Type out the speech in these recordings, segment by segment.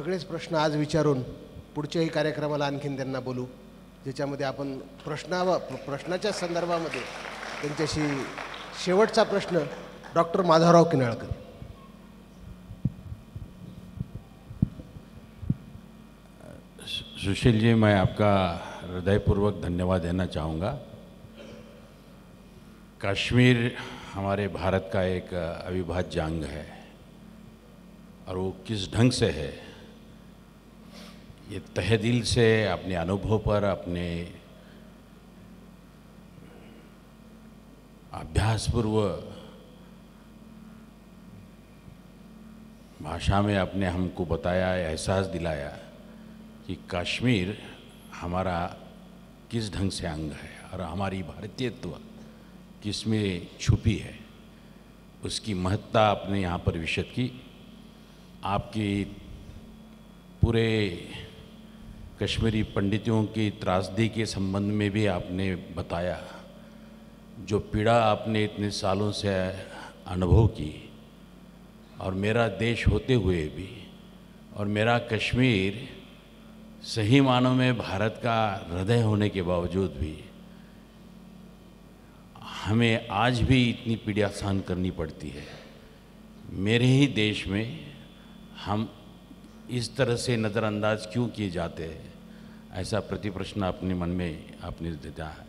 सगळेच प्रश्न आज विचारून पुढच्याही कार्यक्रमाला आणखीन त्यांना बोलू, ज्याच्यामध्ये आपण प्रश्नाच्या संदर्भामध्ये त्यांच्याशी शेवटचा प्रश्न डॉक्टर माधवराव किनाळकर. सुशील जी, मैं आपका हृदयपूर्वक धन्यवाद देना चाहूँगा. कश्मीर हमारे भारत का एक अविभाज्य अंग है और वो किस ढंग से है ये तहे दिल से अपने अनुभव पर, अपने अभ्यासपूर्व भाषा में आपने हमको बताया, एहसास दिलाया कि कश्मीर हमारा किस ढंग से अंग है और हमारी भारतीयत्व किस में छुपी है, उसकी महत्ता आपने यहाँ पर विशद की. आपकी पूरे कश्मीरी पंडितों की त्रासदी के संबंध में भी आपने बताया, जो पीड़ा आपने इतने सालों से अनुभव की, और मेरा देश होते हुए भी और मेरा कश्मीर सही मानों में भारत का हृदय होने के बावजूद भी हमें आज भी इतनी पीड़ा सहन करनी पड़ती है. मेरे ही देश में हम इस तरह से नज़रअंदाज क्यों किए जाते हैं, ऐसा प्रतिप्रश्न अपने मन में आपने दिया है.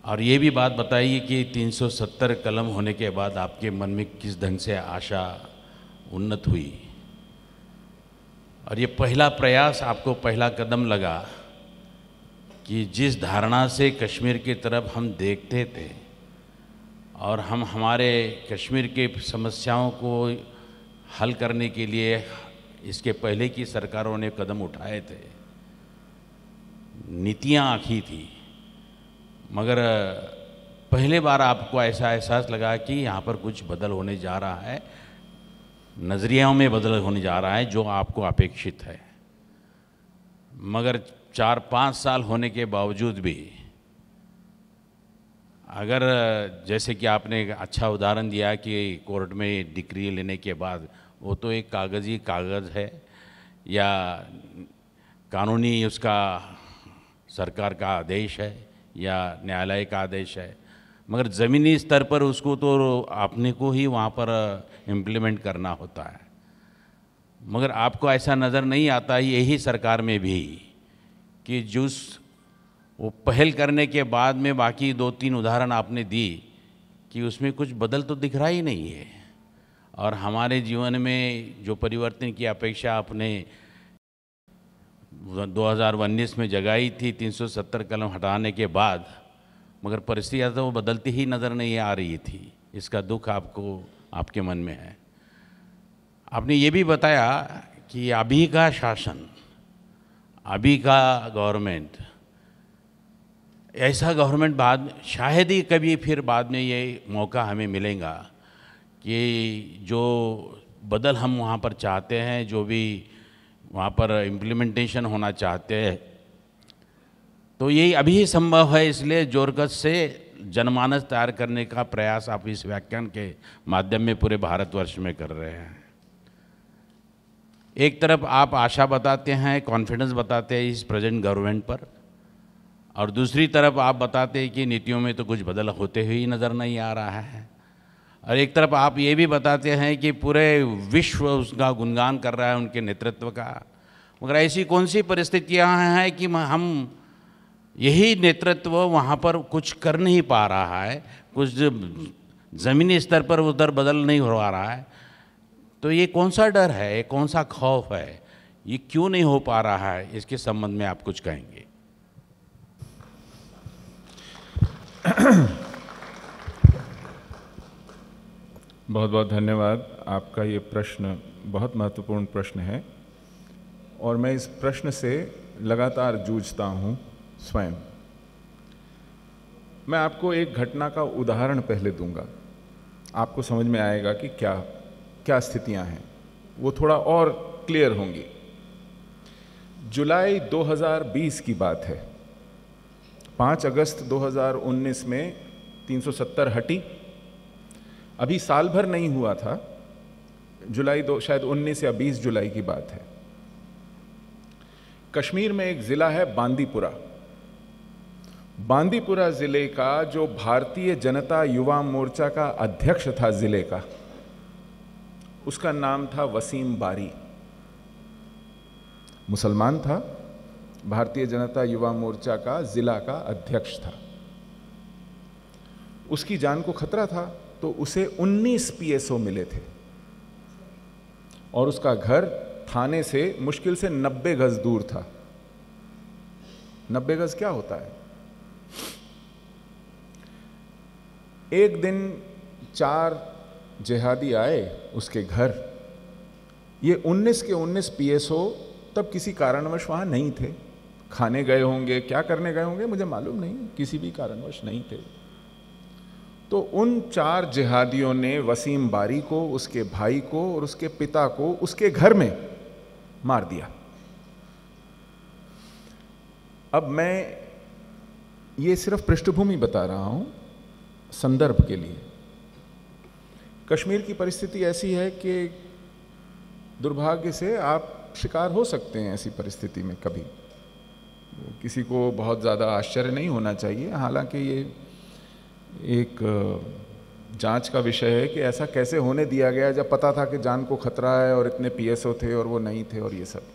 और ये भी बात बताइए कि 370 कलम होने के बाद आपके मन में किस ढंग से आशा उन्नत हुई, और ये पहला प्रयास, आपको पहला कदम लगा कि जिस धारणा से कश्मीर की तरफ हम देखते थे और हम हमारे कश्मीर के समस्याओं को हल करने के लिए इसके पहले की सरकारों ने कदम उठाए थे, नीतियाँ आँखी थी, मगर पहले बार आपको ऐसा एहसास लगा कि यहाँ पर कुछ बदल होने जा रहा है, नज़रियों में बदल होने जा रहा है जो आपको अपेक्षित है. मगर 4-5 साल होने के बावजूद भी, अगर जैसे कि आपने एक अच्छा उदाहरण दिया कि कोर्ट में डिक्री लेने के बाद, वो तो एक कागज़ी कागज़ है या कानूनी उसका सरकार का आदेश है या न्यायालय का आदेश है, मगर ज़मीनी स्तर पर उसको तो आपने को ही वहाँ पर इम्प्लीमेंट करना होता है. मगर आपको ऐसा नज़र नहीं आता यही सरकार में भी कि जिस वो पहल करने के बाद में बाकी 2-3 उदाहरण आपने दी कि उसमें कुछ बदल तो दिख रहा ही नहीं है. और हमारे जीवन में जो परिवर्तन की अपेक्षा आपने 2019 में जगाई थी 370 कलम हटाने के बाद, मगर परिस्थितियाँ तो वो बदलती ही नज़र नहीं आ रही थी. इसका दुख आपको आपके मन में है. आपने ये भी बताया कि अभी का शासन, अभी का गवर्नमेंट, ऐसा गवर्नमेंट बाद शायद ही कभी फिर बाद में ये मौका हमें मिलेगा कि जो बदल हम वहाँ पर चाहते हैं, जो भी वहाँ पर इम्प्लीमेंटेशन होना चाहते हैं, तो यही अभी ही संभव है. इसलिए जोरकस से जनमानस तैयार करने का प्रयास आप इस व्याख्यान के माध्यम में पूरे भारतवर्ष में कर रहे हैं. एक तरफ आप आशा बताते हैं, कॉन्फिडेंस बताते हैं इस प्रेजेंट गवर्नमेंट पर, और दूसरी तरफ आप बताते हैं कि नीतियों में तो कुछ बदल होते हुए ही नज़र नहीं आ रहा है. और एक तरफ आप ये भी बताते हैं कि पूरे विश्व उसका गुणगान कर रहा है उनके नेतृत्व का. मगर ऐसी कौन सी परिस्थितियाँ हैं कि हम यही नेतृत्व वहाँ पर कुछ कर नहीं पा रहा है, कुछ ज़मीनी स्तर पर उधर बदल नहीं हो रहा है. तो ये कौन सा डर है, कौन सा खौफ है, ये क्यों नहीं हो पा रहा है, इसके संबंध में आप कुछ कहेंगे? बहुत बहुत धन्यवाद. आपका ये प्रश्न बहुत महत्वपूर्ण प्रश्न है और मैं इस प्रश्न से लगातार जूझता हूँ स्वयं. मैं आपको एक घटना का उदाहरण पहले दूंगा, आपको समझ में आएगा कि क्या क्या स्थितियां हैं, वो थोड़ा और क्लियर होंगी. जुलाई 2020 की बात है. 5 अगस्त 2019 में 370 हटी. अभी साल भर नहीं हुआ था, शायद 19 या 20 जुलाई की बात है। कश्मीर में एक जिला है बांदीपुरा। बांदीपुरा जिले का जो भारतीय जनता युवा मोर्चा का अध्यक्ष था जिले का, उसका नाम था वसीम बारी। मुसलमान था, भारतीय जनता युवा मोर्चा का जिला का अध्यक्ष था। उसकी जान को खतरा था तो उसे 19 पीएसओ मिले थे और उसका घर थाने से मुश्किल से 90 गज दूर था। 90 गज क्या होता है? एक दिन 4 जिहादी आए उसके घर। ये 19 के 19 पीएसओ तब किसी कारणवश वहां नहीं थे। खाने गए होंगे, क्या करने गए होंगे मुझे मालूम नहीं, किसी भी कारणवश नहीं थे। तो उन 4 जिहादियों ने वसीम बारी को, उसके भाई को और उसके पिता को उसके घर में मार दिया। अब मैं ये सिर्फ पृष्ठभूमि बता रहा हूं संदर्भ के लिए। कश्मीर की परिस्थिति ऐसी है कि दुर्भाग्य से आप शिकार हो सकते हैं ऐसी परिस्थिति में कभी। किसी को बहुत ज़्यादा आश्चर्य नहीं होना चाहिए, हालांकि ये एक जांच का विषय है कि ऐसा कैसे होने दिया गया जब पता था कि जान को खतरा है और इतने पीएसओ थे और वो नहीं थे और ये सब।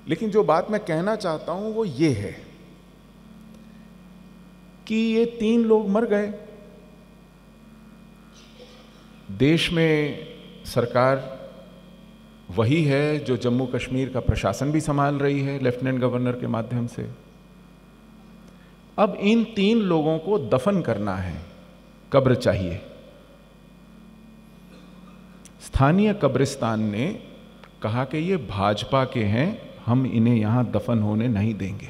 लेकिन जो बात मैं कहना चाहता हूं वो ये है कि ये 3 लोग मर गए। देश में सरकार वही है जो जम्मू कश्मीर का प्रशासन भी संभाल रही है लेफ्टिनेंट गवर्नर के माध्यम से। अब इन 3 लोगों को दफन करना है, कब्र चाहिए। स्थानीय कब्रिस्तान ने कहा कि ये भाजपा के हैं, हम इन्हें यहां दफन होने नहीं देंगे।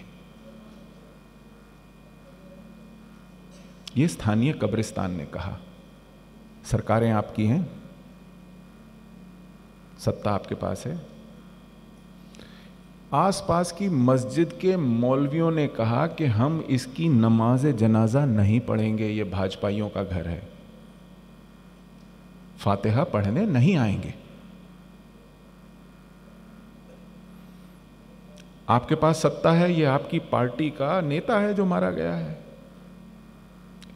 ये स्थानीय कब्रिस्तान ने कहा। सरकारें आपकी हैं, सत्ता आपके पास है। आसपास की मस्जिद के मौलवियों ने कहा कि हम इसकी नमाज जनाजा नहीं पढ़ेंगे, ये भाजपाइयों का घर है, फातिहा पढ़ने नहीं आएंगे। आपके पास सत्ता है, ये आपकी पार्टी का नेता है जो मारा गया है।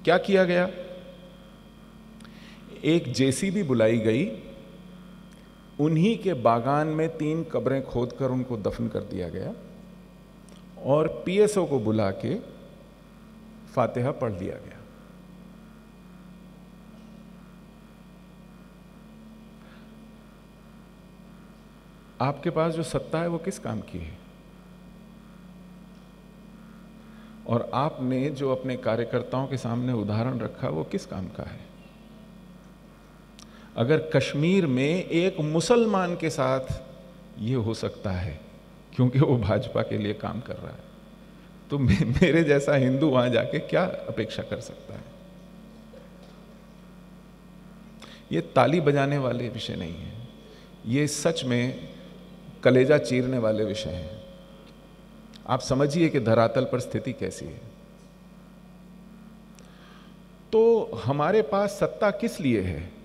क्या किया गया? एक जेसीबी बुलाई गई, उन्हीं के बागान में 3 कब्रें खोदकर उनको दफन कर दिया गया और पीएसओ को बुला के फातिहा पढ़ दिया गया। आपके पास जो सत्ता है वो किस काम की है? और आपने जो अपने कार्यकर्ताओं के सामने उदाहरण रखा वो किस काम का है? अगर कश्मीर में एक मुसलमान के साथ ये हो सकता है क्योंकि वो भाजपा के लिए काम कर रहा है, तो मेरे जैसा हिंदू वहां जाके क्या अपेक्षा कर सकता है? ये ताली बजाने वाले विषय नहीं है, ये सच में कलेजा चीरने वाले विषय हैं। आप समझिए कि धरातल पर स्थिति कैसी है। तो हमारे पास सत्ता किस लिए है?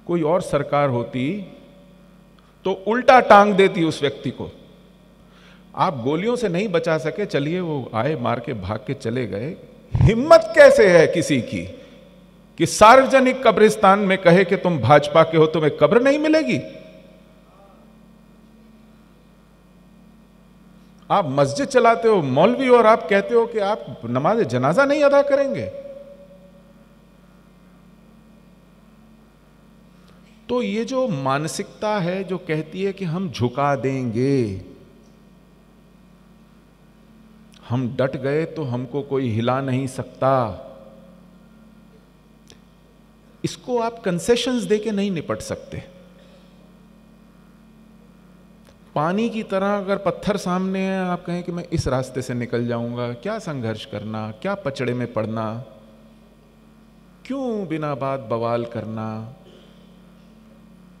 कोई और सरकार होती तो उल्टा टांग देती उस व्यक्ति को। आप गोलियों से नहीं बचा सके, चलिए वो आए, मार के भाग के चले गए। हिम्मत कैसे है किसी की कि सार्वजनिक कब्रिस्तान में कहे कि तुम भाजपा के हो, तुम्हें कब्र नहीं मिलेगी? आप मस्जिद चलाते हो, मौलवी, और आप कहते हो कि आप नमाज जनाजा नहीं अदा करेंगे। तो ये जो मानसिकता है जो कहती है कि हम झुका देंगे, हम डट गए तो हमको कोई हिला नहीं सकता, इसको आप कंसेशंस देके नहीं निपट सकते। पानी की तरह अगर पत्थर सामने है, आप कहें कि मैं इस रास्ते से निकल जाऊंगा, क्या संघर्ष करना, क्या पचड़े में पड़ना, क्यों बिना बात बवाल करना,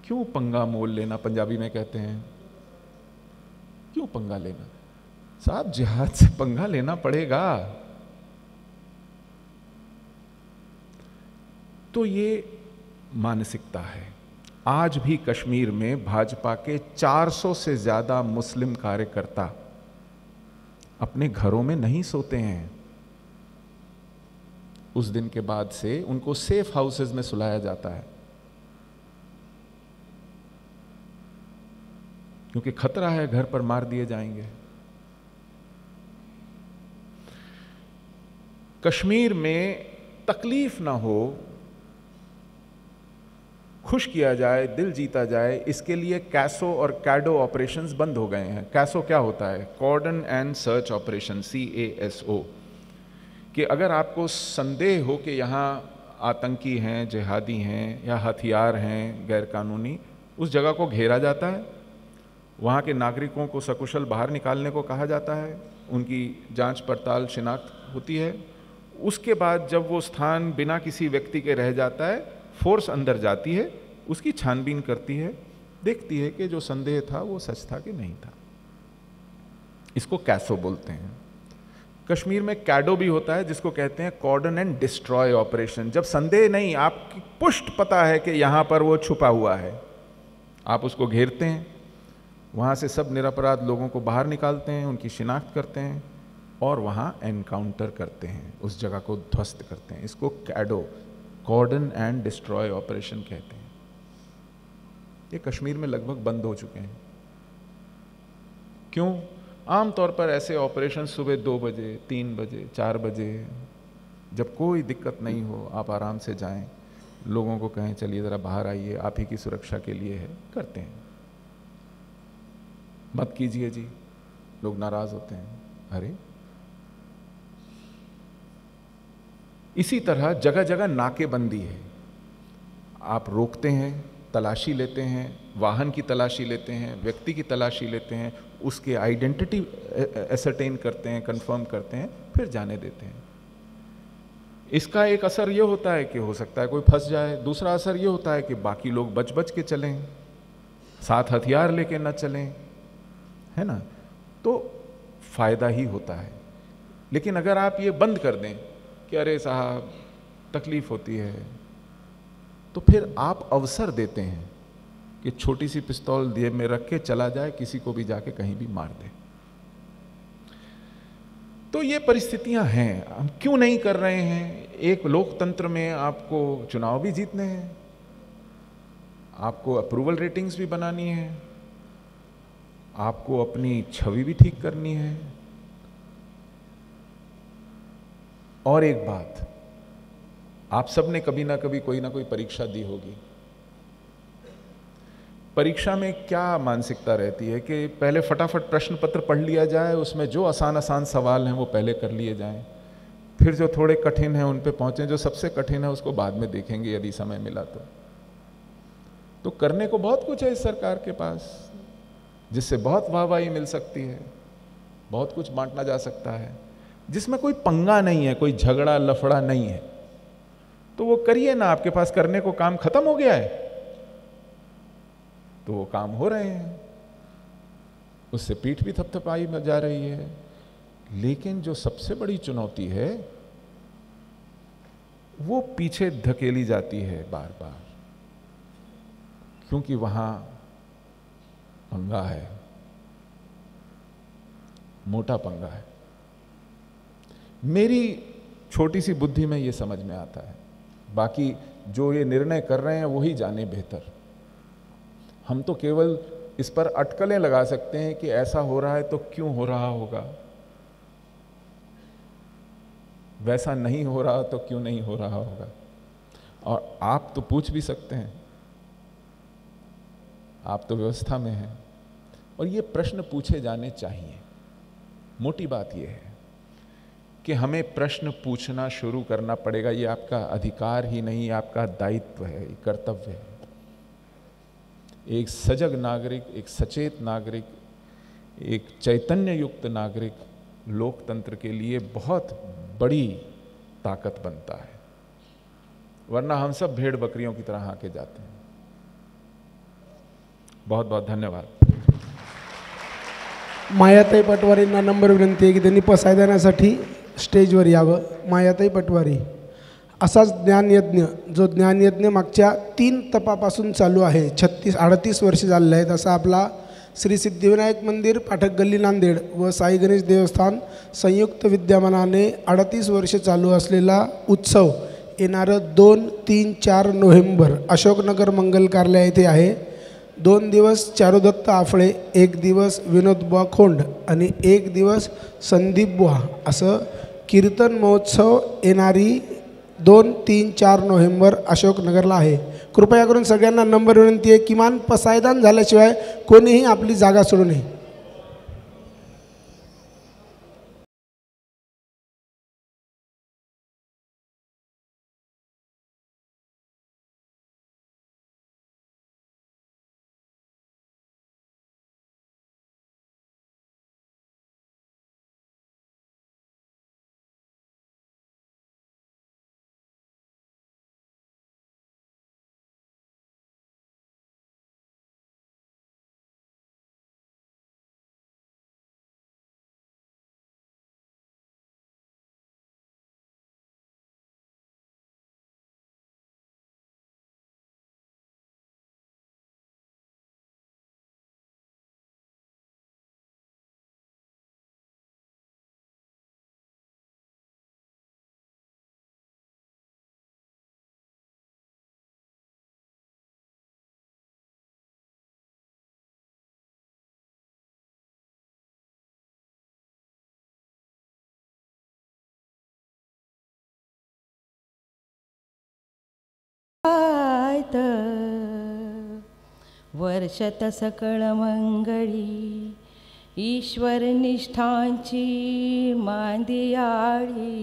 क्यों पंगा मोल लेना, पंजाबी में कहते हैं, क्यों पंगा लेना? साहब जिहाद से पंगा लेना पड़ेगा। तो ये मानसिकता है। आज भी कश्मीर में भाजपा के 400 से ज्यादा मुस्लिम कार्यकर्ता अपने घरों में नहीं सोते हैं। उस दिन के बाद से उनको सेफ हाउसेज में सुलाया जाता है, क्योंकि खतरा है घर पर मार दिए जाएंगे। कश्मीर में तकलीफ ना हो, खुश किया जाए, दिल जीता जाए, इसके लिए कैसो और कैडो ऑपरेशंस बंद हो गए हैं। कैसो क्या होता है? Cordon and search operation, CASO, कि अगर आपको संदेह हो कि यहाँ आतंकी हैं, जिहादी हैं या हथियार हैं गैरकानूनी, उस जगह को घेरा जाता है, वहाँ के नागरिकों को सकुशल बाहर निकालने को कहा जाता है, उनकी जांच पड़ताल शिनाख्त होती है। उसके बाद जब वो स्थान बिना किसी व्यक्ति के रह जाता है, फोर्स अंदर जाती है, उसकी छानबीन करती है, देखती है कि जो संदेह था वो सच था कि नहीं था। इसको कैसो बोलते हैं। कश्मीर में कैडो भी होता है, जिसको कहते हैं कॉर्डन एंड डिस्ट्रॉय ऑपरेशन। जब संदेह नहीं, आपकी पुष्ट पता है कि यहां पर वो छुपा हुआ है, आप उसको घेरते हैं, वहां से सब निरपराध लोगों को बाहर निकालते हैं, उनकी शिनाख्त करते हैं और वहां एनकाउंटर करते हैं, उस जगह को ध्वस्त करते हैं। इसको कैडो, कॉर्डन एंड डिस्ट्रॉय ऑपरेशन कहते हैं। ये कश्मीर में लगभग बंद हो चुके हैं। क्यों? आमतौर पर ऐसे ऑपरेशन सुबह 2 बजे, 3 बजे, 4 बजे, जब कोई दिक्कत नहीं हो, आप आराम से जाएं, लोगों को कहें चलिए ज़रा बाहर आइए, आप ही की सुरक्षा के लिए है, करते हैं। मत कीजिए जी, लोग नाराज होते हैं। अरे इसी तरह जगह जगह नाकेबंदी है, आप रोकते हैं, तलाशी लेते हैं, वाहन की तलाशी लेते हैं, व्यक्ति की तलाशी लेते हैं, उसके आइडेंटिटी एसरटेन करते हैं, कंफर्म करते हैं, फिर जाने देते हैं। इसका एक असर ये होता है कि हो सकता है कोई फंस जाए, दूसरा असर ये होता है कि बाकी लोग बच बच के चलें, साथ हथियार लेके न चलें, है ना, तो फायदा ही होता है। लेकिन अगर आप ये बंद कर दें कि अरे साहब तकलीफ होती है, तो फिर आप अवसर देते हैं कि छोटी सी पिस्तौल जेब में रख के चला जाए, किसी को भी जाके कहीं भी मार दे। तो ये परिस्थितियां हैं। हम क्यों नहीं कर रहे हैं? एक लोकतंत्र में आपको चुनाव भी जीतने हैं, आपको अप्रूवल रेटिंग्स भी बनानी है, आपको अपनी छवि भी ठीक करनी है। और एक बात, आप सब ने कभी ना कभी कोई ना कोई परीक्षा दी होगी। परीक्षा में क्या मानसिकता रहती है कि पहले फटाफट प्रश्न पत्र पढ़ लिया जाए, उसमें जो आसान आसान सवाल हैं वो पहले कर लिए जाएं, फिर जो थोड़े कठिन हैं उन पे पहुंचें, जो सबसे कठिन है उसको बाद में देखेंगे यदि समय मिला तो करने को बहुत कुछ है इस सरकार के पास, जिससे बहुत वाहवाही मिल सकती है, बहुत कुछ बांटना जा सकता है, जिसमें कोई पंगा नहीं है, कोई झगड़ा लफड़ा नहीं है, तो वो करिए ना। आपके पास करने को काम खत्म हो गया है तो वो काम हो रहे हैं, उससे पीठ भी थपथपाई में जा रही है। लेकिन जो सबसे बड़ी चुनौती है वो पीछे धकेली जाती है बार बार, क्योंकि वहां पंगा है, मोटा पंगा है। मेरी छोटी सी बुद्धि में ये समझ में आता है, बाकी जो ये निर्णय कर रहे हैं वही जाने बेहतर। हम तो केवल इस पर अटकलें लगा सकते हैं कि ऐसा हो रहा है तो क्यों हो रहा होगा, वैसा नहीं हो रहा तो क्यों नहीं हो रहा होगा। और आप तो पूछ भी सकते हैं, आप तो व्यवस्था में हैं, और ये प्रश्न पूछे जाने चाहिए। मोटी बात यह है कि हमें प्रश्न पूछना शुरू करना पड़ेगा। ये आपका अधिकार ही नहीं, आपका दायित्व है, कर्तव्य है। एक सजग नागरिक, एक सचेत नागरिक, एक चैतन्य युक्त नागरिक लोकतंत्र के लिए बहुत बड़ी ताकत बनता है, वरना हम सब भेड़ बकरियों की तरह हाके जाते हैं। बहुत बहुत धन्यवाद। मायाताई पटवारींना नंबर विनंती आहे की त्यांनी पसायदानासाठी स्टेजवर यावं। मायाताई पटवारी, असाच ज्ञानयज्ञ जो ज्ञानयज्ञ मागच्या 3 तपापासून चालू आहे, 38 वर्ष झालेले आहेत, असा आपला श्री सिद्धिविनायक मंदिर पाठक गल्ली नांदेड व साई गणेश देवस्थान संयुक्त विद्यमानाने 38 वर्ष चालू असलेला उत्सव येणारं 2, 3, 4 नोव्हेंबर अशोकनगर मंगल कार्यालय येथे आहे. 2 दिवस चारुदत्त आफळे, 1 दिवस विनोदबुवा खोंड आणि 1 दिवस संदीप बुवा असं कीर्तन महोत्सव येणारी 2, 3, 4 नोव्हेंबर अशोकनगरला आहे. कृपया करून सगळ्यांना नंबर विनंती आहे, किमान पसायदान झाल्याशिवाय कोणीही आपली जागा सोडू नये. वर्षत सकळ मंगळी ईश्वर निष्ठांची मांदियाळी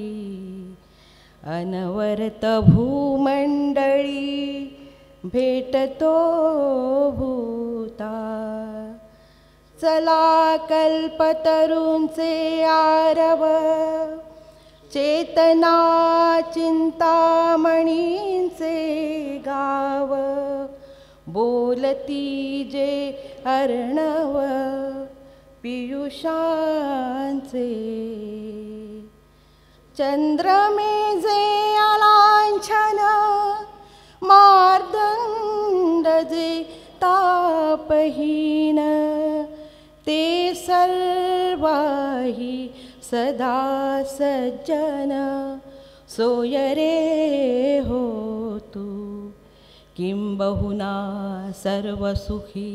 अनवरत भूमंडळी भेटतो भूता. चला कल्पतरूंचे आरव चेतना चिंतामणींचे गाव बोलती जे अर्णव पियुषांचे. चंद्रमेजे अलांछन मार्दंड जे तापहीन ते सर्वाही सदा सज्जन सोयरे हो तू. किंबहुना सर्वसुखी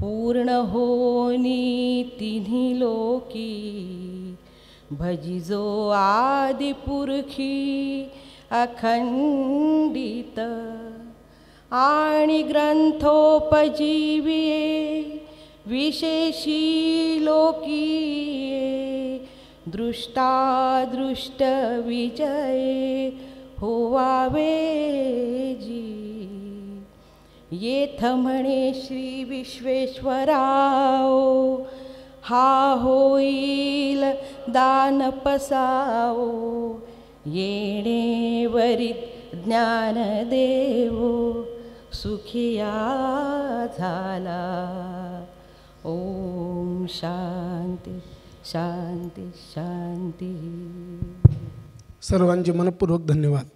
पूर्ण होनी तिन्ही लोकी भजिजो आदिपुरखी अखंडित आणि ग्रंथोपजीविये विशेषी लोकीये दृष्टादृष्ट विजये होवावे जी. येथ म्हणे श्री विश्वेश्वराओ हा होईल दान पसाओ येणे वरीत ज्ञानदेवो सुखिया झाला. ओम शांती शांती शांती. सर्वांचे मनपूर्वक धन्यवाद.